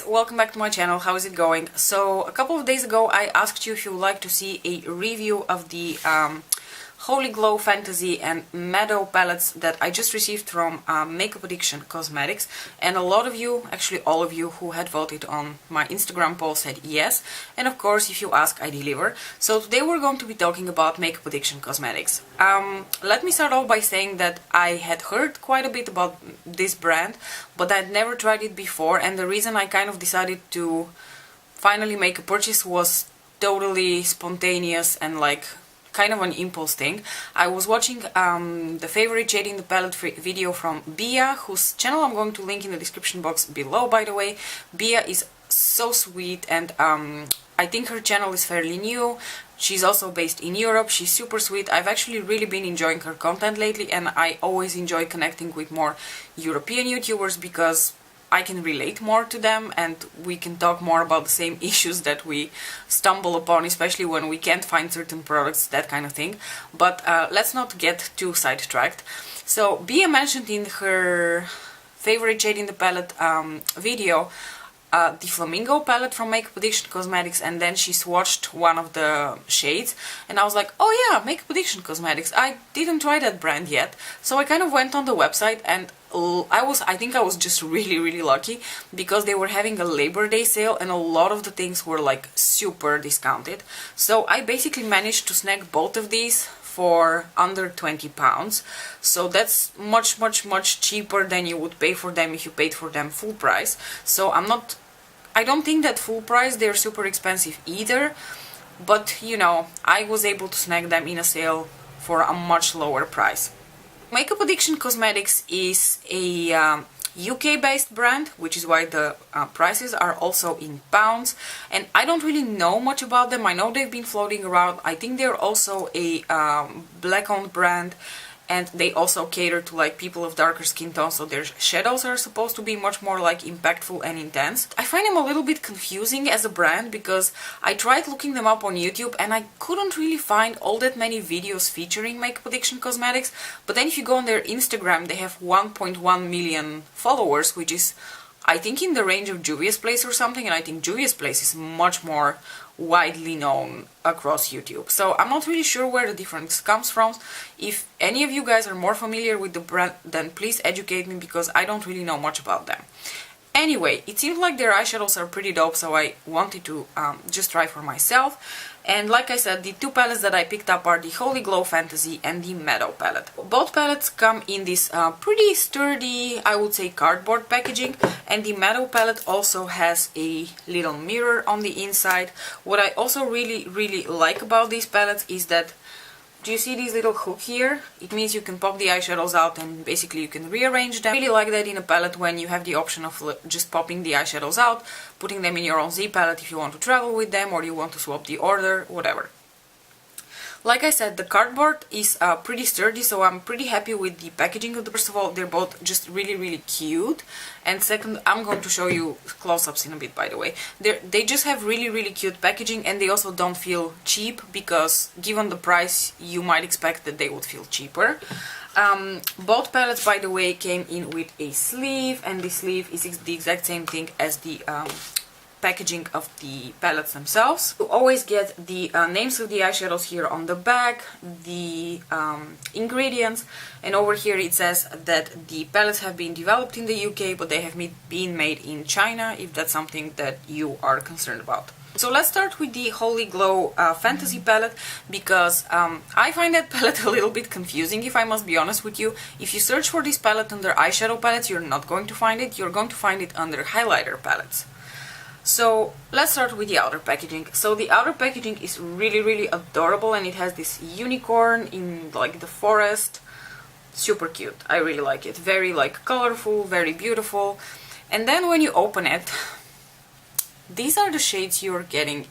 welcome back to my channel. How is it going? So a couple of days ago I asked you if you would like to see a review of the Holy Glow Fantasy and Meadow palettes that I just received from Makeup Addiction Cosmetics, and a lot of you, actually all of you who had voted on my Instagram poll said yes, and of course if you ask I deliver. So today we're going to be talking about Makeup Addiction Cosmetics. Let me start off by saying that I had heard quite a bit about this brand, but I'd never tried it before, and the reason I kind of decided to finally make a purchase was totally spontaneous and like kind of an impulse thing. I was watching the favorite shade in the palette video from Bia, whose channel I'm going to link in the description box below, by the way. Bia is so sweet, and I think her channel is fairly new. She's also based in Europe. She's super sweet. I've actually really been enjoying her content lately, and I always enjoy connecting with more European YouTubers because I can relate more to them and we can talk more about the same issues that we stumble upon, especially when we can't find certain products, that kind of thing. But let's not get too sidetracked. So Bia mentioned in her favorite shade in the palette video the Flamingo palette from Makeup Addiction Cosmetics, and then she swatched one of the shades and I was like, oh yeah, Makeup Addiction Cosmetics, I didn't try that brand yet. So I kind of went on the website, and I think I was just really lucky because they were having a Labor Day sale and a lot of the things were like super discounted. So I basically managed to snag both of these for under £20. So that's much cheaper than you would pay for them if you paid for them full price. So I don't think that full price they're super expensive either, but you know, I was able to snag them in a sale for a much lower price. Makeup Addiction Cosmetics is a UK-based brand, which is why the prices are also in pounds, and I don't really know much about them. I know they've been floating around. I think they're also a black-owned brand, and they also cater to like people of darker skin tones, so their shadows are supposed to be much more like impactful and intense. I find them a little bit confusing as a brand because I tried looking them up on YouTube and I couldn't really find all that many videos featuring Makeup Addiction Cosmetics, but then if you go on their Instagram they have 1.1 million followers, which is I think in the range of Juvia's Place or something, and I think Juvia's Place is much more widely known across YouTube. So I'm not really sure where the difference comes from. If any of you guys are more familiar with the brand, then please educate me because I don't really know much about them. Anyway, it seems like their eyeshadows are pretty dope, so I wanted to just try for myself. And like I said, the two palettes that I picked up are the Holy Glow Fantasy and the Meadow palette. Both palettes come in this pretty sturdy, I would say, cardboard packaging, and the Meadow palette also has a little mirror on the inside. What I also really like about these palettes is that, do you see this little hook here? It means you can pop the eyeshadows out and basically you can rearrange them. I really like that in a palette when you have the option of just popping the eyeshadows out, putting them in your own Z palette if you want to travel with them or you want to swap the order, whatever. Like I said, the cardboard is pretty sturdy, so I'm pretty happy with the packaging of the. First of all, they're both just really cute, and second, I'm going to show you close-ups in a bit, by the way. They just have really cute packaging, and they also don't feel cheap because given the price you might expect that they would feel cheaper. Both palettes, by the way, came in with a sleeve, and the sleeve is the exact same thing as the packaging of the palettes themselves. You always get the names of the eyeshadows here on the back, the ingredients, and over here it says that the palettes have been developed in the UK, but they have been made in China, if that's something that you are concerned about. So let's start with the Holy Glow Fantasy palette, because I find that palette a little bit confusing, if I must be honest with you. If you search for this palette under eyeshadow palettes, you're not going to find it. You're going to find it under highlighter palettes. So let's start with the outer packaging. So the outer packaging is really adorable, and it has this unicorn in like the forest. Super cute. I really like it. Very like colorful, very beautiful. And then when you open it, these are the shades you're getting.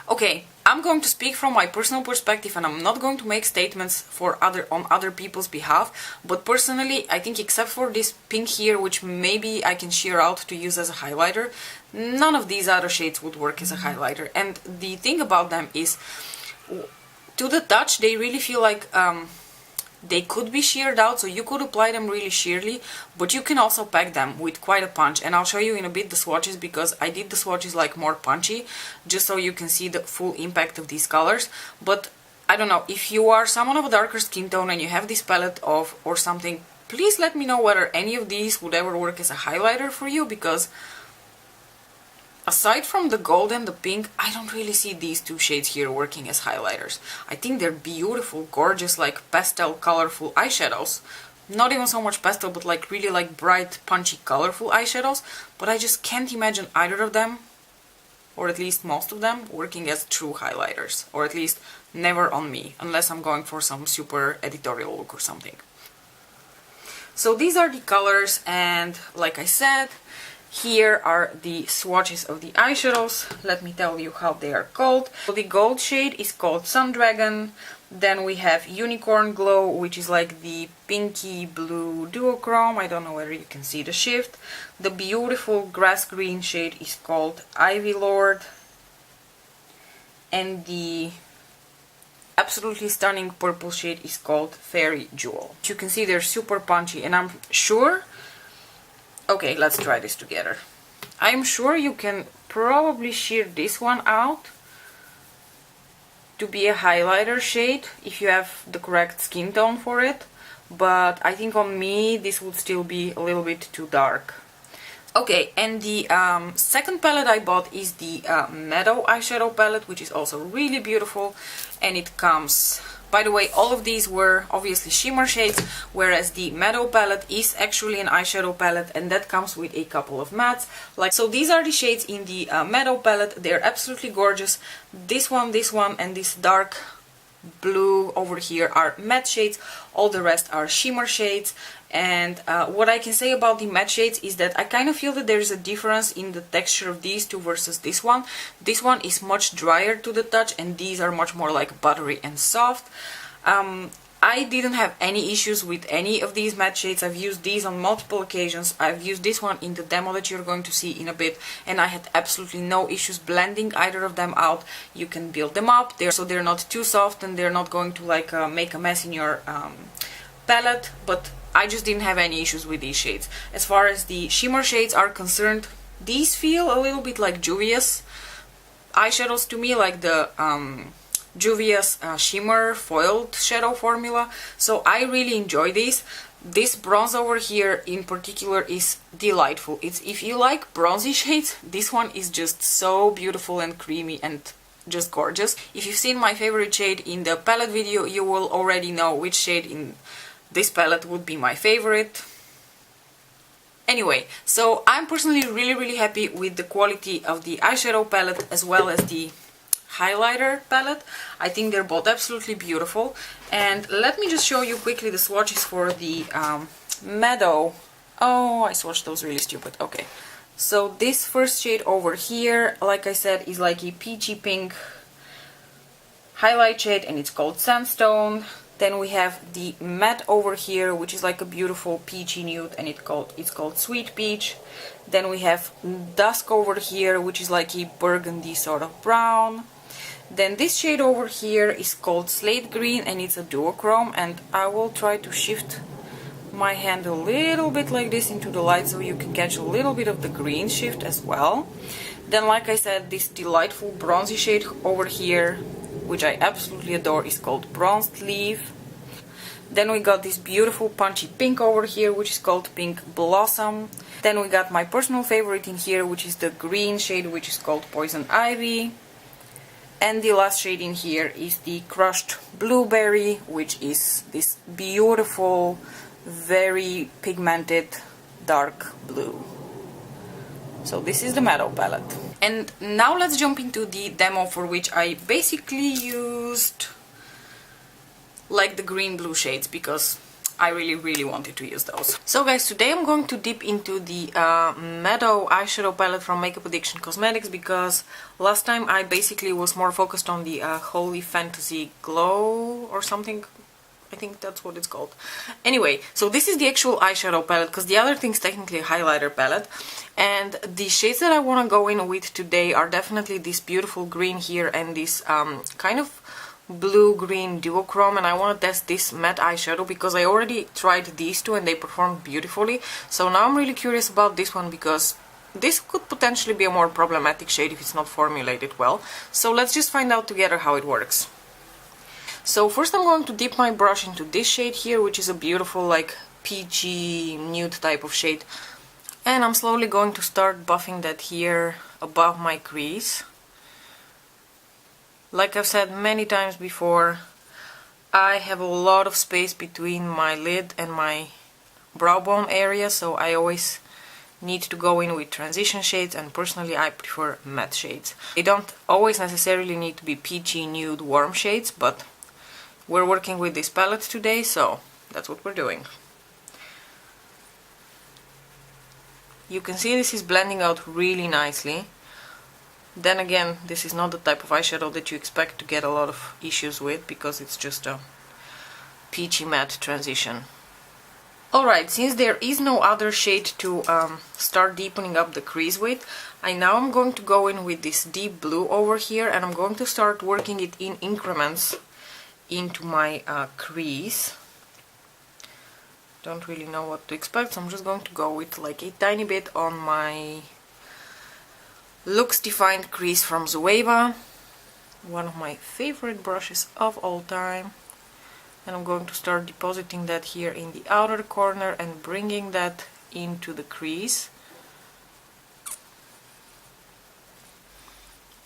Okay, I'm going to speak from my personal perspective and I'm not going to make statements on other people's behalf, but personally I think except for this pink here, which maybe I can sheer out to use as a highlighter, none of these other shades would work as a highlighter. And the thing about them is, to the touch they really feel like they could be sheared out, so you could apply them really sheerly, but you can also pack them with quite a punch. And I'll show you in a bit the swatches, because I did the swatches like more punchy, just so you can see the full impact of these colors. But I don't know, if you are someone of a darker skin tone and you have this palette of or something, please let me know whether any of these would ever work as a highlighter for you, because aside from the gold and the pink, I don't really see these two shades here working as highlighters. I think they're beautiful, gorgeous, like pastel, colorful eyeshadows. Not even so much pastel, but like really like bright, punchy, colorful eyeshadows. But I just can't imagine either of them, or at least most of them, working as true highlighters. Or at least never on me, unless I'm going for some super editorial look or something. So these are the colors, and like I said, here are the swatches of the eyeshadows. Let me tell you how they are called. So the gold shade is called Sun Dragon. Then we have Unicorn Glow, which is like the pinky blue duochrome. I don't know whether you can see the shift. The beautiful grass green shade is called Ivy Lord. And the absolutely stunning purple shade is called Fairy Jewel. You can see they're super punchy, and I'm sure... Okay, let's try this together. I'm sure you can probably shear this one out to be a highlighter shade if you have the correct skin tone for it, but I think on me this would still be a little bit too dark. Okay, and the second palette I bought is the Meadow eyeshadow palette, which is also really beautiful, and it comes... By the way, all of these were obviously shimmer shades, whereas the Meadow palette is actually an eyeshadow palette, and that comes with a couple of mattes. So these are the shades in the Meadow palette. They're absolutely gorgeous. This one, and this dark blue over here are matte shades. All the rest are shimmer shades. And what I can say about the matte shades is that I kind of feel that there's a difference in the texture of these two versus this one. This one is much drier to the touch, and these are much more like buttery and soft. I didn't have any issues with any of these matte shades. I've used these on multiple occasions. I've used this one in the demo that you're going to see in a bit, and I had absolutely no issues blending either of them out. You can build them up so they're not too soft, and they're not going to like make a mess in your palette, but I just didn't have any issues with these shades. As far as the shimmer shades are concerned, these feel a little bit like Juvia's eyeshadows to me, like the Juvia's shimmer foiled shadow formula. So I really enjoy these. This bronze over here in particular is delightful. If you like bronzy shades, this one is just so beautiful and creamy and just gorgeous. If you've seen my favorite shade in the palette video, you will already know which shade in this palette would be my favorite. Anyway, so I'm personally really happy with the quality of the eyeshadow palette as well as the highlighter palette. I think they're both absolutely beautiful. And let me just show you quickly the swatches for the Meadow. Oh, I swatched those really stupid. Okay. So this first shade over here, like I said, is like a peachy pink highlight shade, and it's called Sunstone. Then we have the matte over here, which is like a beautiful peachy nude, and it's called Sweet Peach. Then we have dusk over here, which is like a burgundy sort of brown. Then this shade over here is called Slate Green, and it's a duochrome, and I will try to shift my hand a little bit like this into the light so you can catch a little bit of the green shift as well. Then, like I said, this delightful bronzy shade over here, which I absolutely adore, is called Bronzed Leaf. Then we got this beautiful punchy pink over here, which is called Pink Blossom. Then we got my personal favorite in here, which is the green shade, which is called Poison Ivy. And the last shade in here is the Crushed Blueberry, which is this beautiful, very pigmented dark blue. So this is the Meadow palette. And now let's jump into the demo, for which I basically used like the green blue shades because I really wanted to use those. So guys, today I'm going to dip into the Meadow eyeshadow palette from Makeup Addiction Cosmetics, because last time I basically was more focused on the Holy Fantasy Glow or something. I think that's what it's called. Anyway, so this is the actual eyeshadow palette, because the other thing's technically a highlighter palette. And the shades that I want to go in with today are definitely this beautiful green here and this kind of blue-green duochrome, and I want to test this matte eyeshadow because I already tried these two and they performed beautifully. So now I'm really curious about this one because this could potentially be a more problematic shade if it's not formulated well. So let's just find out together how it works. So first I'm going to dip my brush into this shade here, which is a beautiful like peachy nude type of shade. And I'm slowly going to start buffing that here above my crease. Like I've said many times before, I have a lot of space between my lid and my brow bone area, so I always need to go in with transition shades, and personally I prefer matte shades. They don't always necessarily need to be peachy, nude, warm shades, but we're working with this palette today, so that's what we're doing. You can see this is blending out really nicely. Then again, this is not the type of eyeshadow that you expect to get a lot of issues with because it's just a peachy matte transition. Alright, since there is no other shade to start deepening up the crease with, now I'm going to go in with this deep blue over here, and I'm going to start working it in increments into my crease. Don't really know what to expect, so I'm just going to go with like a tiny bit on my Looks Defined crease from Zoeva, one of my favorite brushes of all time. And I'm going to start depositing that here in the outer corner and bringing that into the crease.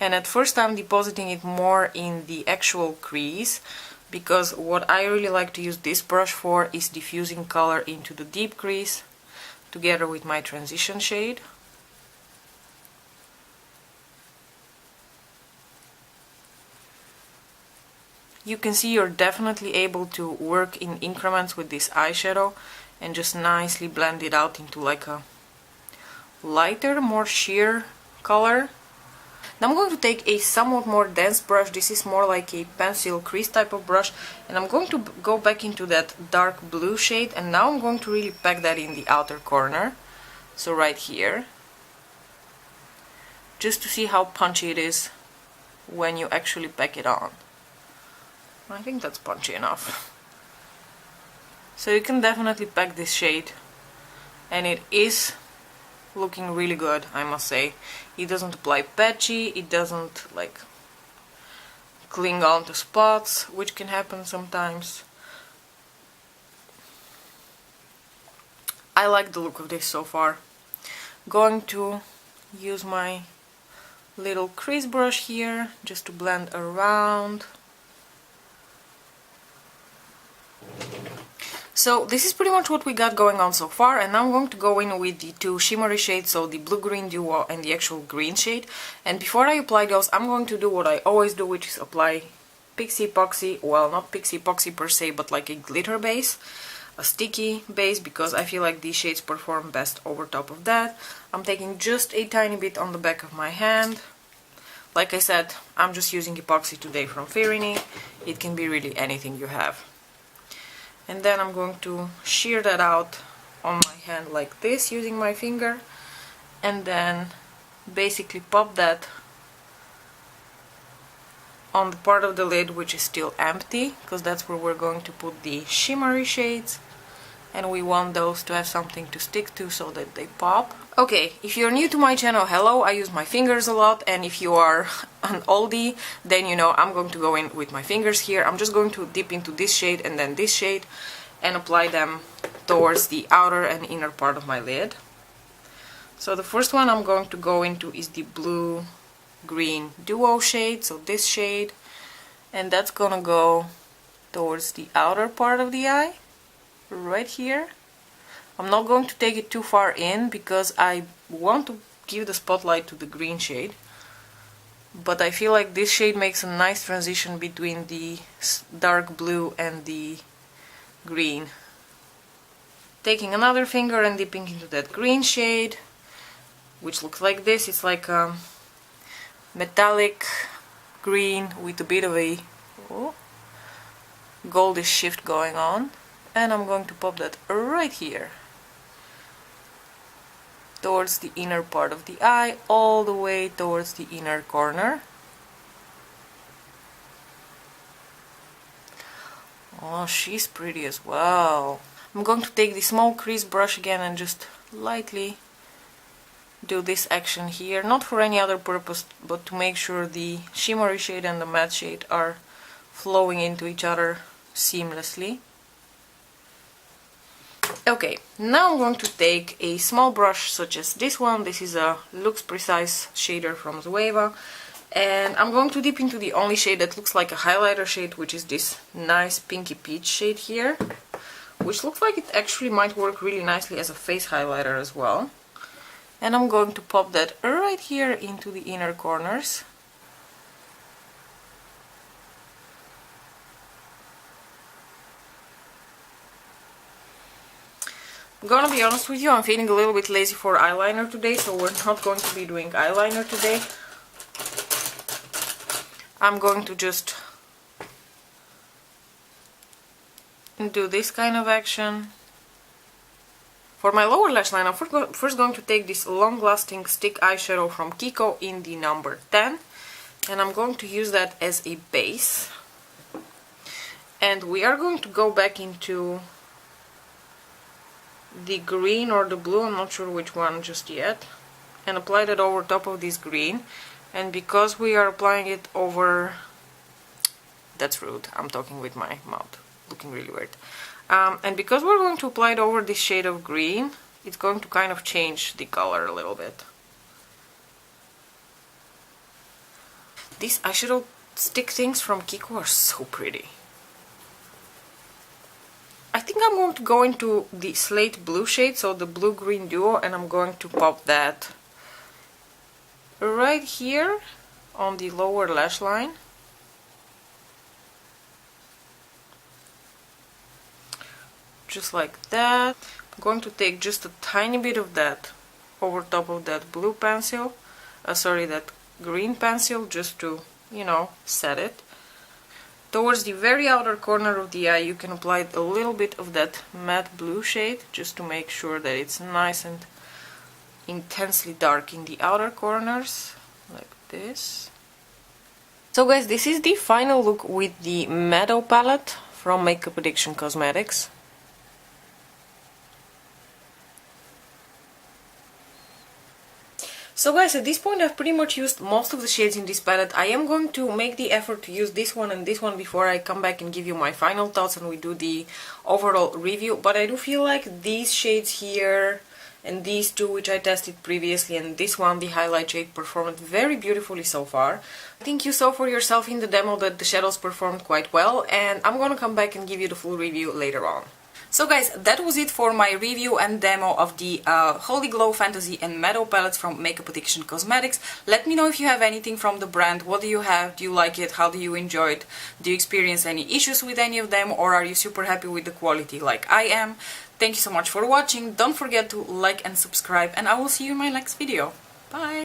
And at first I'm depositing it more in the actual crease, because what I really like to use this brush for is diffusing color into the deep crease together with my transition shade. You can see you're definitely able to work in increments with this eyeshadow and just nicely blend it out into like a lighter, more sheer color. Now I'm going to take a somewhat more dense brush. This is more like a pencil crease type of brush, and I'm going to go back into that dark blue shade, and now I'm going to really pack that in the outer corner, so right here, just to see how punchy it is when you actually pack it on. I think that's punchy enough. So you can definitely pack this shade, and it is looking really good, I must say. It doesn't apply patchy, it doesn't like cling on to spots, which can happen sometimes. I like the look of this so far. Going to use my little crease brush here just to blend around. So this is pretty much what we got going on so far, and now I'm going to go in with the two shimmery shades, so the blue-green duo and the actual green shade. And before I apply those, I'm going to do what I always do, which is apply Pixie Epoxy, well, not Pixie Epoxy per se, but like a glitter base, a sticky base, because I feel like these shades perform best over top of that. I'm taking just a tiny bit on the back of my hand. Like I said, I'm just using epoxy today from Ferini. It can be really anything you have. And then I'm going to shear that out on my hand like this using my finger, and then basically pop that on the part of the lid which is still empty, because that's where we're going to put the shimmery shades, and we want those to have something to stick to so that they pop. Okay, if you're new to my channel, hello, I use my fingers a lot, and if you are an oldie, then you know I'm going to go in with my fingers here. I'm just going to dip into this shade and then this shade and apply them towards the outer and inner part of my lid. So the first one I'm going to go into is the blue-green duo shade, so this shade, and that's gonna go towards the outer part of the eye, right here. I'm not going to take it too far in because I want to give the spotlight to the green shade, but I feel like this shade makes a nice transition between the dark blue and the green. Taking another finger and dipping into that green shade, which looks like this. It's like a metallic green with a bit of a goldish shift going on, and I'm going to pop that right here towards the inner part of the eye, all the way towards the inner corner. Oh, she's pretty as well. I'm going to take the small crease brush again and just lightly do this action here, not for any other purpose, but to make sure the shimmery shade and the matte shade are flowing into each other seamlessly. Okay, now I'm going to take a small brush such as this one. This is a Lux Precise shader from Zoeva, and I'm going to dip into the only shade that looks like a highlighter shade, which is this nice pinky peach shade here, which looks like it actually might work really nicely as a face highlighter as well. And I'm going to pop that right here into the inner corners. I'm gonna be honest with you, I'm feeling a little bit lazy for eyeliner today, so we're not going to be doing eyeliner today. I'm going to just do this kind of action. For my lower lash line, I'm first going to take this long-lasting stick eyeshadow from Kiko in the number 10, and I'm going to use that as a base. And we are going to go back into the green or the blue, I'm not sure which one just yet, and apply that over top of this green. And because we are applying it over... That's rude, I'm talking with my mouth, looking really weird. And because we're going to apply it over this shade of green, it's going to kind of change the color a little bit. These eyeshadow stick things from Kiko are so pretty. I think I'm going to go into the slate blue shade, so the blue-green duo, and I'm going to pop that right here on the lower lash line. Just like that. I'm going to take just a tiny bit of that over top of that blue pencil, that green pencil, just to, you know, set it. Towards the very outer corner of the eye, you can apply a little bit of that matte blue shade, just to make sure that it's nice and intensely dark in the outer corners, like this. So guys, this is the final look with the Meadow Palette from Makeup Addiction Cosmetics. So guys, at this point I've pretty much used most of the shades in this palette. I am going to make the effort to use this one and this one before I come back and give you my final thoughts and we do the overall review. But I do feel like these shades here and these two, which I tested previously, and this one, the highlight shade, performed very beautifully so far. I think you saw for yourself in the demo that the shadows performed quite well, and I'm gonna come back and give you the full review later on. So guys, that was it for my review and demo of the Holy Glow Fantasy and Meadow palettes from Makeup Addiction Cosmetics. Let me know if you have anything from the brand. What do you have? Do you like it? How do you enjoy it? Do you experience any issues with any of them, or are you super happy with the quality like I am? Thank you so much for watching. Don't forget to like and subscribe, and I will see you in my next video. Bye!